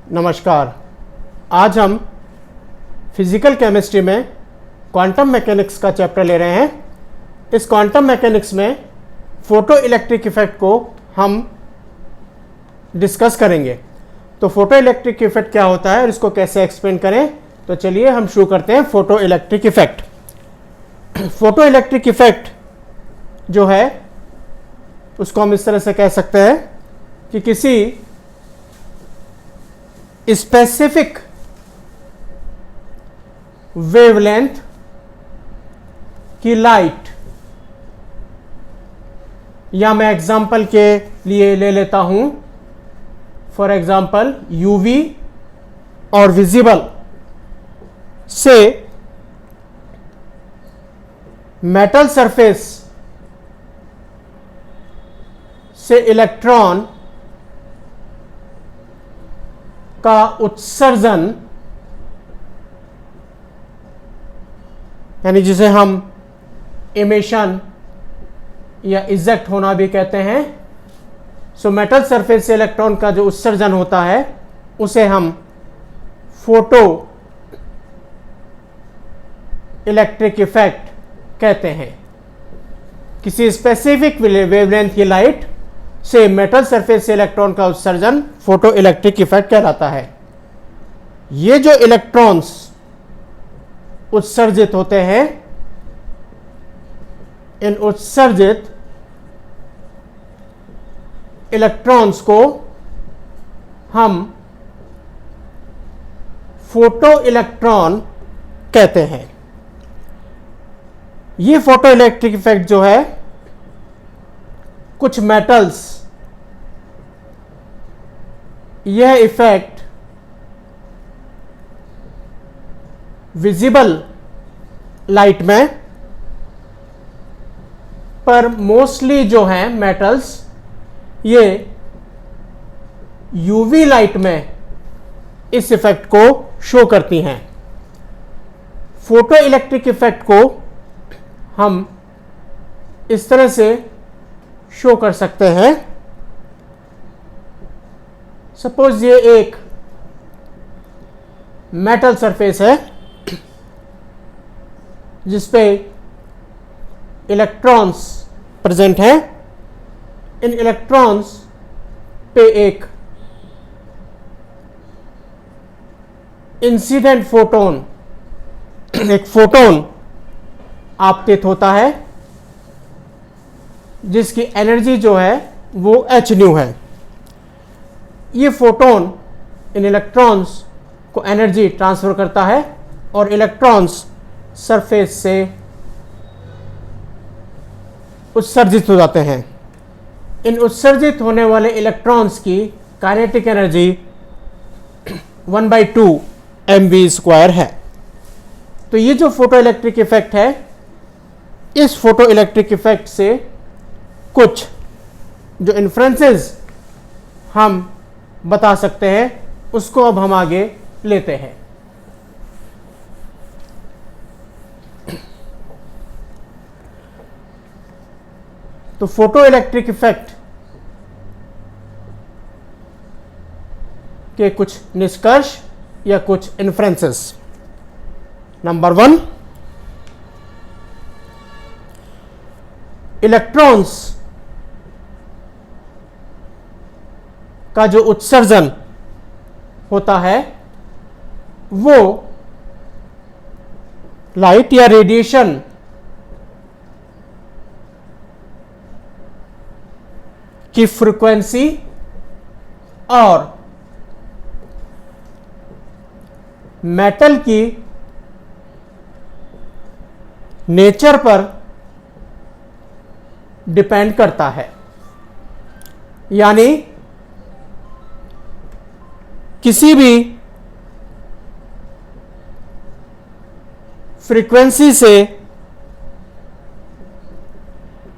नमस्कार। आज हम फिजिकल केमिस्ट्री में क्वांटम मैकेनिक्स का चैप्टर ले रहे हैं। इस क्वांटम मैकेनिक्स में फोटो इलेक्ट्रिक इफेक्ट को हम डिस्कस करेंगे। तो फोटो इलेक्ट्रिक इफेक्ट क्या होता है और इसको कैसे एक्सप्लेन करें, तो चलिए हम शुरू करते हैं। Photo electric effect. Photo electric effect जो है उसको हम इस तरह से कह सकते हैं कि किसी स्पेसिफिक वेवलेंथ की लाइट, या मैं एग्जांपल के लिए ले लेता हूं, फॉर एग्जांपल यूवी और विजिबल से मेटल सरफेस से इलेक्ट्रॉन का उत्सर्जन, यानी जिसे हम इमिशन या इजेक्ट होना भी कहते हैं। सो मेटल सरफेस से इलेक्ट्रॉन का जो उत्सर्जन होता है उसे हम फोटो इलेक्ट्रिक इफेक्ट कहते हैं। किसी स्पेसिफिक वेवलेंथ की लाइट से मेटल सरफेस से इलेक्ट्रॉन का उत्सर्जन फोटो इलेक्ट्रिक इफेक्ट कहलाता है। ये जो इलेक्ट्रॉन्स उत्सर्जित होते हैं, इन उत्सर्जित इलेक्ट्रॉन्स को हम फोटो इलेक्ट्रॉन कहते हैं। ये फोटो इलेक्ट्रिक इफेक्ट जो है, कुछ मेटल्स यह इफेक्ट विजिबल लाइट में, पर मोस्टली जो है मेटल्स ये यूवी लाइट में इस इफेक्ट को शो करती हैं। फोटो इलेक्ट्रिक इफेक्ट को हम इस तरह से शो कर सकते हैं। सपोज ये एक मेटल सरफेस है जिसपे इलेक्ट्रॉन्स प्रेजेंट हैं। इन इलेक्ट्रॉन्स पे एक इंसिडेंट फोटोन, एक फोटोन आपतित होता है जिसकी एनर्जी जो है वो h न्यू है। ये फोटोन इन इलेक्ट्रॉन्स को एनर्जी ट्रांसफर करता है और इलेक्ट्रॉन्स सरफेस से उत्सर्जित हो जाते हैं। इन उत्सर्जित होने वाले इलेक्ट्रॉन्स की काइनेटिक एनर्जी 1/2 mv² है। तो ये जो फोटो इलेक्ट्रिक इफेक्ट है, इस फोटो इलेक्ट्रिक इफेक्ट से कुछ जो इन्फ्रेंसेस हम बता सकते हैं उसको अब हम आगे लेते हैं। तो फोटो इलेक्ट्रिक इफेक्ट के कुछ निष्कर्ष या कुछ इन्फ्रेंसेस। नंबर 1, इलेक्ट्रॉन्स का जो उत्सर्जन होता है वो लाइट या रेडिएशन की फ्रीक्वेंसी और मेटल की नेचर पर डिपेंड करता है। यानी किसी भी फ्रीक्वेंसी से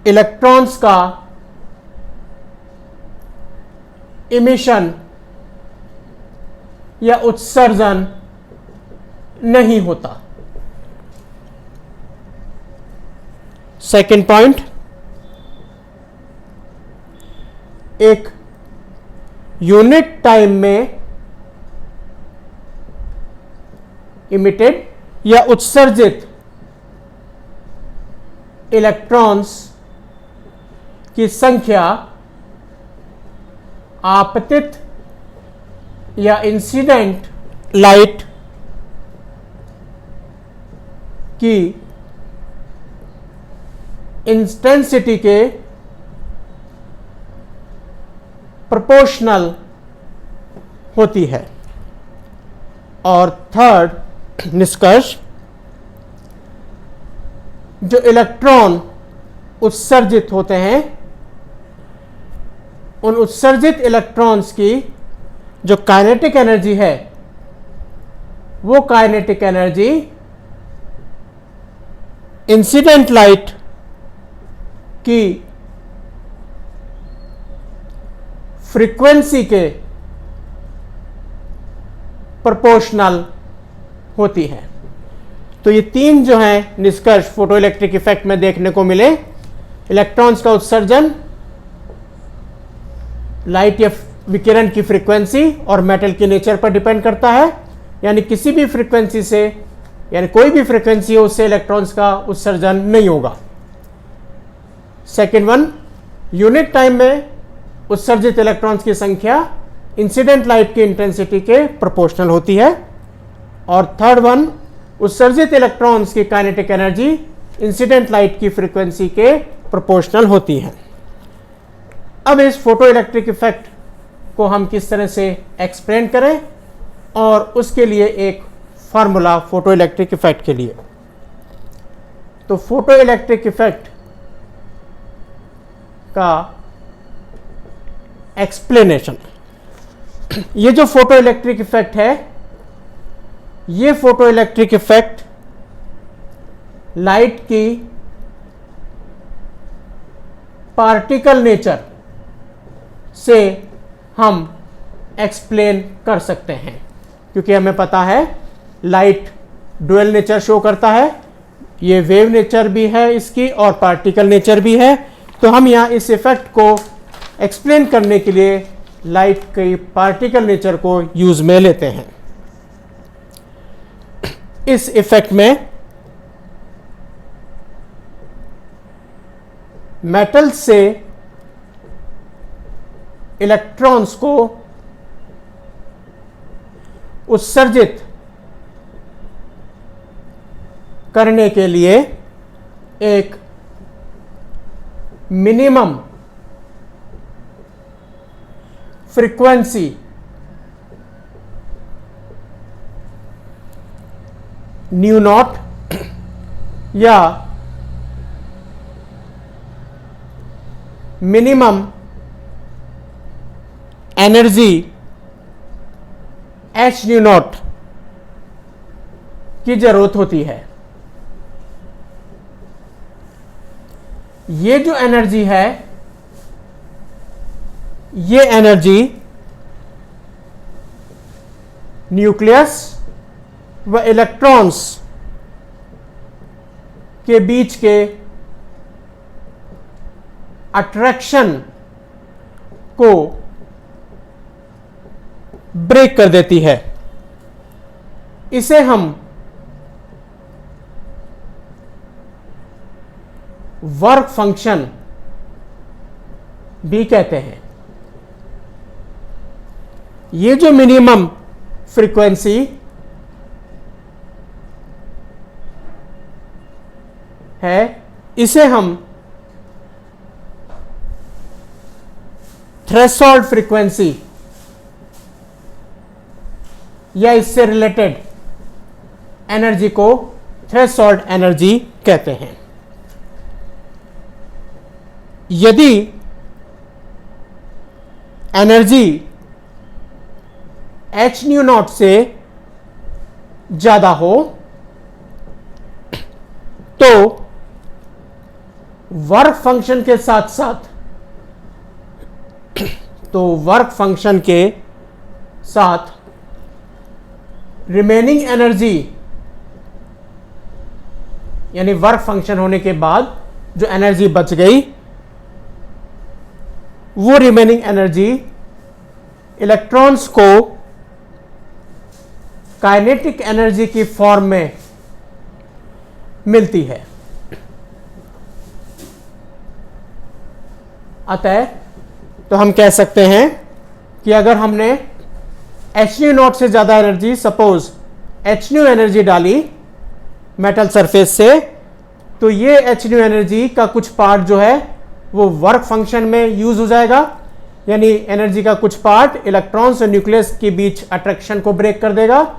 इलेक्ट्रॉन्स का इमिशन या उत्सर्जन नहीं होता। सेकंड पॉइंट, एक यूनिट टाइम में इमिटेड या उत्सर्जित इलेक्ट्रॉन्स की संख्या आपतित या इंसिडेंट लाइट की इंटेंसिटी के प्रोपोर्शनल होती है। और थर्ड निष्कर्ष, जो इलेक्ट्रॉन उत्सर्जित होते हैं उन उत्सर्जित इलेक्ट्रॉन्स की जो काइनेटिक एनर्जी है वो काइनेटिक एनर्जी इंसिडेंट लाइट की फ्रीक्वेंसी के प्रोपोर्शनल होती है। तो ये तीन जो हैं निष्कर्ष फोटोइलेक्ट्रिक इफेक्ट में देखने को मिले। इलेक्ट्रॉन्स का उत्सर्जन लाइट या विकिरण की फ्रीक्वेंसी और मेटल के नेचर पर डिपेंड करता है, यानी किसी भी फ्रीक्वेंसी से, यानी कोई भी फ्रीक्वेंसी हो उससे इलेक्ट्रॉन्स का उत्सर्जन नहीं होगा। सेकेंड वन, यूनिट टाइम में उत्सर्जित इलेक्ट्रॉन्स की संख्या इंसिडेंट लाइट की इंटेंसिटी के प्रोपोर्शनल होती है। और थर्ड वन, उत्सर्जित इलेक्ट्रॉन्स की काइनेटिक एनर्जी इंसिडेंट लाइट की फ्रीक्वेंसी के प्रोपोर्शनल होती है। अब इस फोटोइलेक्ट्रिक इफेक्ट को हम किस तरह से एक्सप्लेन करें, और उसके लिए एक फार्मूला फोटोइलेक्ट्रिक इफेक्ट के लिए। तो फोटोइलेक्ट्रिक इफेक्ट का एक्सप्लेनेशन, ये जो फोटोइलेक्ट्रिक इफेक्ट है, ये फोटोइलेक्ट्रिक इफेक्ट लाइट की पार्टिकल नेचर से हम एक्सप्लेन कर सकते हैं, क्योंकि हमें पता है लाइट डुअल नेचर शो करता है, ये वेव नेचर भी है इसकी और पार्टिकल नेचर भी है। तो हम यहाँ इस इफेक्ट को एक्सप्लेन करने के लिए लाइट की पार्टिकल नेचर को यूज में लेते हैं। इस इफेक्ट में मेटल से इलेक्ट्रॉन्स को उत्सर्जित करने के लिए एक मिनिमम फ्रीक्वेंसी न्यू नॉट या minimum energy H new naught की जरूरत होती है। ये जो एनर्जी है, ये एनर्जी न्यूक्लियस व इलेक्ट्रॉन्स के बीच के अट्रैक्शन को ब्रेक कर देती है। इसे हम वर्क फंक्शन भी कहते हैं। ये जो मिनिमम फ्रीक्वेंसी है, इसे हम थ्रेशोल्ड फ्रीक्वेंसी या इससे रिलेटेड एनर्जी को थ्रेशोल्ड एनर्जी कहते हैं। यदि एनर्जी एच न्यू नॉट से ज्यादा हो तो वर्क फंक्शन के साथ साथ रिमेनिंग एनर्जी, यानी वर्क फंक्शन होने के बाद जो एनर्जी बच गई, वो रिमेनिंग एनर्जी इलेक्ट्रॉन्स को काइनेटिक एनर्जी की फॉर्म में मिलती है। अतः तो हम कह सकते हैं कि अगर हमने H0 से ज़्यादा एनर्जी, सपोज H एनर्जी डाली मेटल सरफेस से, तो ये H एनर्जी का कुछ पार्ट जो है वो वर्क फंक्शन में यूज हो जाएगा, यानी एनर्जी का कुछ पार्ट इलेक्ट्रॉन्स और न्यूक्लियस के बीच अट्रैक्शन को ब्रेक कर देगा,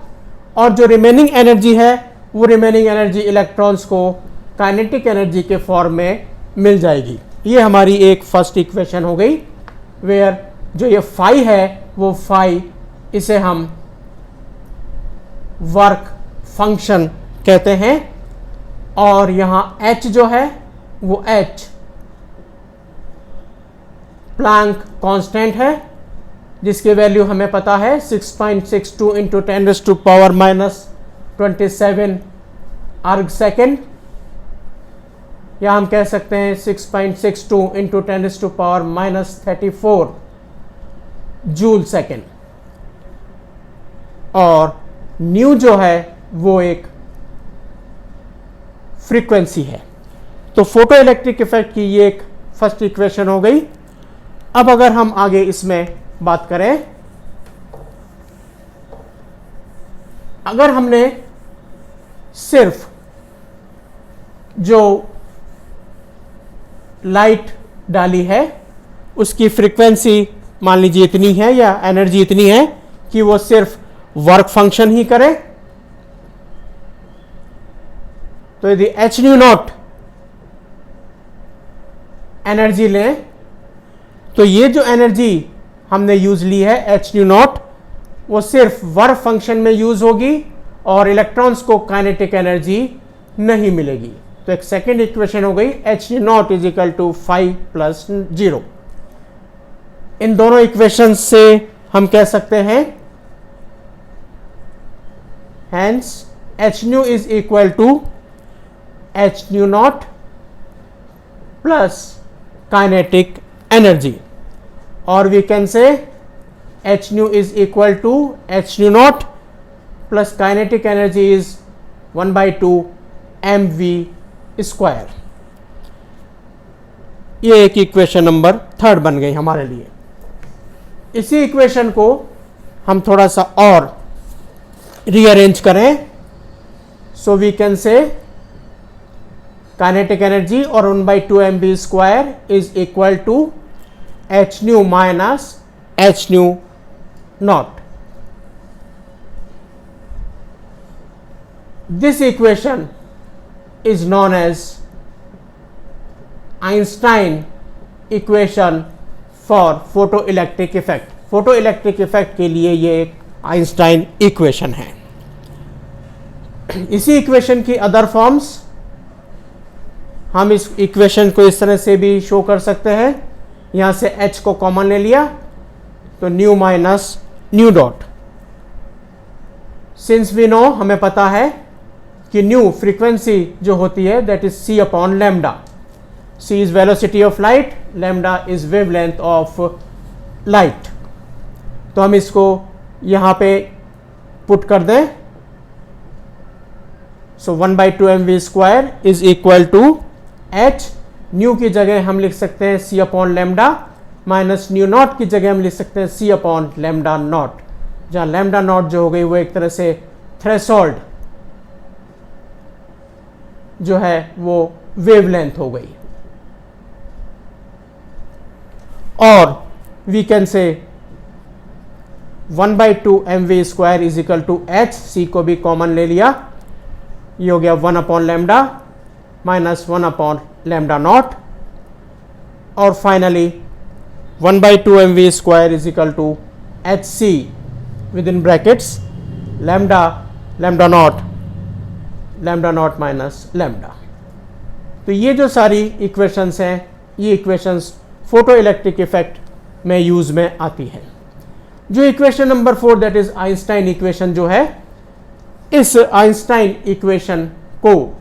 और जो रिमेनिंग एनर्जी है वो रिमेनिंग एनर्जी इलेक्ट्रॉन्स को काइनेटिक एनर्जी के फॉर्म में मिल जाएगी। ये हमारी एक फर्स्ट इक्वेशन हो गई, वेयर जो ये फाई है वो फाई, इसे हम वर्क फंक्शन कहते हैं, और यहां H जो है वो H प्लैंक कांस्टेंट है, जिसकी वैल्यू हमें पता है 6.62 इंटू 10⁻⁻27 अर्ग सेकेंड, या हम कह सकते हैं 6.62 इंटू 10⁻⁻34 जूल सेकेंड। और न्यू जो है वो एक फ्रीक्वेंसी है। तो फोटो इलेक्ट्रिक इफेक्ट की ये एक फर्स्ट इक्वेशन हो गई। अब अगर हम आगे इसमें बात करें, अगर हमने सिर्फ जो लाइट डाली है उसकी फ्रीक्वेंसी मान लीजिए इतनी है, या एनर्जी इतनी है कि वो सिर्फ वर्क फंक्शन ही करे, तो यदि H0 एनर्जी लें तो ये जो एनर्जी हमने यूज ली है H0 वो सिर्फ वर्क फंक्शन में यूज होगी और इलेक्ट्रॉन्स को काइनेटिक एनर्जी नहीं मिलेगी। तो एक सेकेंड इक्वेशन हो गई H0 is equal to 5 plus 0। इन दोनों इक्वेशन से हम कह सकते हैं hence H0 is equal to H0 plus kinetic energy, और we can say H0 is equal to H0 plus kinetic energy is 1/2 mv square. ये एक इक्वेशन नंबर 3 बन गई हमारे लिए। इसी इक्वेशन को हम थोड़ा सा और रीअरेंज करें, so we can say kinetic energy और 1/2 mv square is equal to H0 minus H0 naught. This equation is known as Einstein equation for photoelectric effect। Photoelectric effect के लिए ये एक आइंस्टाइन इक्वेशन है। इसी इक्वेशन की other forms हम इस इक्वेशन को इस तरह से भी शो कर सकते हैं। यहां से H को कॉमन ले लिया तो nu minus nu dot. Since we know, हमें पता है कि न्यू फ्रीक्वेंसी जो होती है that is c upon lambda. c is velocity of light, lambda is wavelength of light. तो हम इसको यहां पे पुट कर दें, so 1/2 mv square is equal to h। Nu की जगह हम लिख सकते हैं c upon lambda, minus nu naught की जगह हम लिख सकते हैं c अपॉन लैम्डा नॉट, जहां लैम्डा नॉट जो हो गई वो एक तरह से थ्रेशोल्ड जो है वो वेवलेंथ हो गई। और we can say 1/2 mv square is equal to h, c को भी कॉमन ले लिया, ये हो गया 1 upon lambda minus 1 upon lambda naught, और finally 1/2 mv square is equal to hc with in brackets lambda lambda naught minus lambda. तो ये जो सारी इक्वेशंस हैं, ये इक्वेशंस फोटो इलेक्ट्रिक इफेक्ट में यूज में आती है। जो equation number 4 that is Einstein equation जो है, इस आइंस्टाइन इक्वेशन को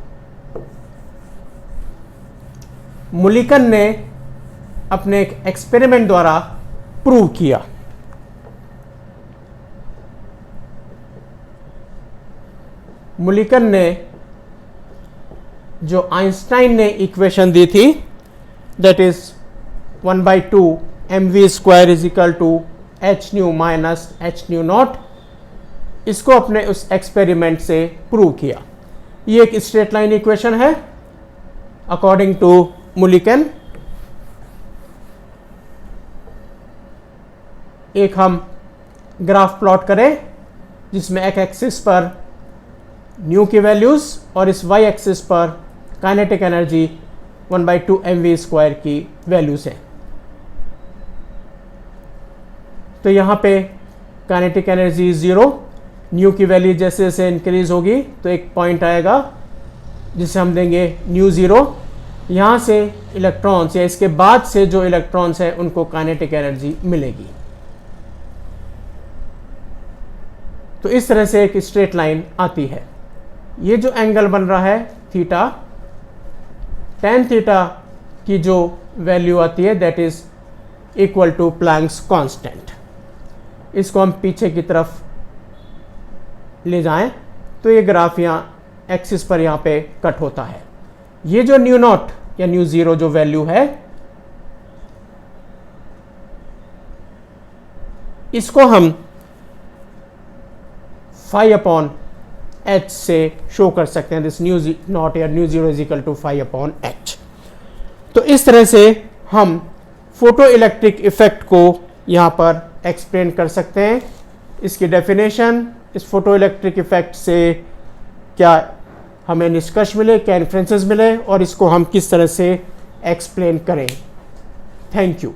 मुलिकन ने अपने एक एक्सपेरिमेंट द्वारा प्रूव किया। मुलिकन ने जो आइंस्टाइन ने इक्वेशन दी थी, that is 1/2 mv² is equal to h nu minus h nu naught, इसको अपने उस एक्सपेरिमेंट से प्रूव किया। ये एक स्ट्रेट लाइन इक्वेशन है अकॉर्डिंग टू मुलिकन। एक हम ग्राफ प्लॉट करें जिसमें एक एक्सिस पर न्यू की वैल्यूज और इस वाई एक्सिस पर काइनेटिक एनर्जी 1/2 mv² की वैल्यूज है। तो यहाँ पे काइनेटिक एनर्जी 0, न्यू की वैल्यू जैसे जैसे इंक्रीज होगी तो एक पॉइंट आएगा जिसे हम देंगे न्यू 0। यहाँ से इलेक्ट्रॉन्स या इसके बाद से जो इलेक्ट्रॉन्स हैं उनको काइनेटिक एनर्जी मिलेगी। तो इस तरह से एक स्ट्रेट लाइन आती है। ये जो एंगल बन रहा है थीटा, tan थीटा की जो वैल्यू आती है that is equal to Planck's constant. इसको हम पीछे की तरफ ले जाएं तो ये ग्राफ यहाँ एक्सिस पर यहाँ पे कट होता है। ये जो न्यू नॉट या न्यू 0 जो वैल्यू है, इसको हम phi/h से शो कर सकते हैं। दिस न्यू नॉट या nu 0 is equal to phi/h। तो इस तरह से हम फोटो इलेक्ट्रिक इफेक्ट को यहाँ पर एक्सप्लेन कर सकते हैं। इसकी डेफिनेशन, इस फोटो इलेक्ट्रिक इफेक्ट से क्या हमें निष्कर्ष मिले, क्या इन्फ्रेंसेस मिले और इसको हम किस तरह से एक्सप्लेन करें। Thank you.